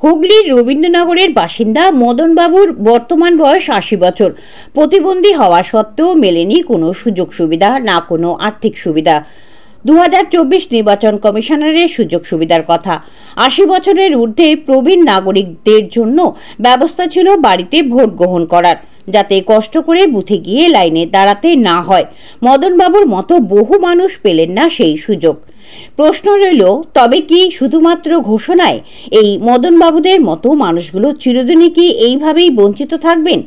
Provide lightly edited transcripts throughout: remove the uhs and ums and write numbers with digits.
হুগলির রবীন্দ্রনগরের বাসিন্দা মদন বাবুর বর্তমান বয়স ৮০ বছর। প্রতিবন্ধী হওয়া সত্ত্বেও মেলেনি কোনো সুযোগ সুবিধা, না কোনো আর্থিক সুবিধা। ২০২৪ নির্বাচন কমিশনারের সুযোগ সুবিধার কথা। ৮০ বছরের ঊর্ধ্বে প্রবীণ নাগরিকদের জন্য ব্যবস্থা ছিল বাড়িতে ভোট গ্রহণ করার, যাতে কষ্ট করে বুথে গিয়ে লাইনে দাঁড়াতে না হয়। মদন বাবুর মতো বহু মানুষ পেলেন না সেই সুযোগ। প্রশ্ন রইল, তবে কি শুধুমাত্র ঘোষণায় এই মদন বাবুদের মতো মানুষগুলো চিরদিনই কি এইভাবেই বঞ্চিত থাকবেন?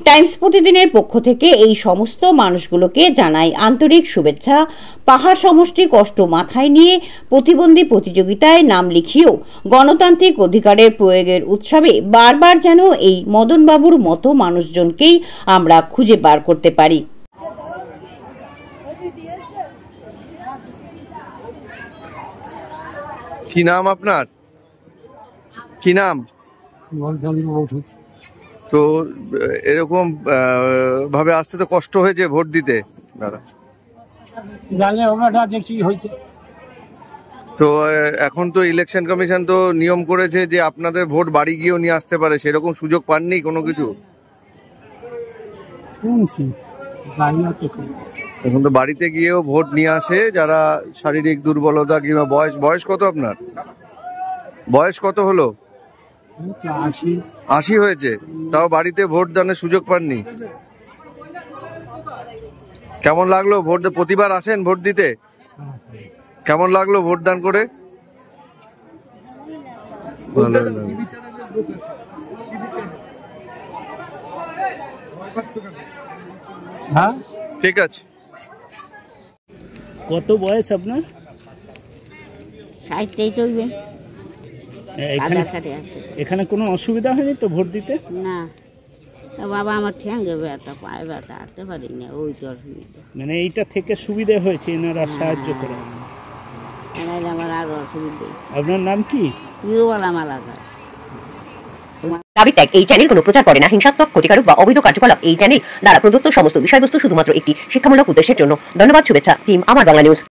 টাইমস প্রতিদিনের পক্ষ থেকে এই সমস্ত মানুষগুলোকে জানাই আন্তরিক শুভেচ্ছা। পাহাড় সমষ্টি কষ্ট মাথায় নিয়ে প্রতিবন্ধী প্রতিযোগিতায় নাম লিখিয়েও গণতান্ত্রিক অধিকারের প্রয়োগের উৎসবে বারবার যেন এই মদন বাবুর মতো মানুষজনকেই আমরা খুঁজে বার করতে পারি। কি নাম আপনার? কি নাম? তো এরকম ভাবে আসতে তো কষ্ট হয়েছে ভোট দিতে। কি হয়েছে তো এখন তো ইলেকশন কমিশন তো নিয়ম করেছে যে আপনাদের ভোট বাড়ি গিয়েও নিয়ে আসতে পারে, সেরকম সুযোগ পাননি কোনো কিছু? এখন তো বাড়িতে গিয়েও ভোট নিয়ে আসে যারা শারীরিক দুর্বলতা কিংবা বয়স কত আপনার? বয়স কত হলো? ৮০ হয়েছে, তাও বাড়িতে ভোট দানের সুযোগ পাননি। কেমন লাগলো ভোট? প্রতিবার আসেন ভোট দিতে? কেমন লাগলো ভোট দান করে? হ্যাঁ, ঠিক আছে। কত বয়স আপনার? 60 এখানে কোনো অসুবিধা হয়নি তো ভোট দিতে? না, তা বাবা আমার ঠ্যাঙ্গে ব্যথা, পায়ে ব্যথা, হাঁটতে পারি না, ওই তো অসুবিধা। মানে এইটা থেকে সুবিধা হয়েছে, এনারা সাহায্য করে। আমার আরো অসুবিধা। আপনার নাম কি? দাবি ত্যাগ এই চ্যানেল কোনো প্রচার করে না। হিংসাত্মক, ক্ষতিকারক বা অবৈধ কার্যকলাপ এই চ্যানেল দ্বারা প্রদত্ত সমস্ত বিষয়বস্তু শুধুমাত্র একটি শিক্ষামূলক উদ্দেশ্যের জন্য। ধন্যবাদ। শুভেচ্ছা টিম আমার বাংলা নিউজ।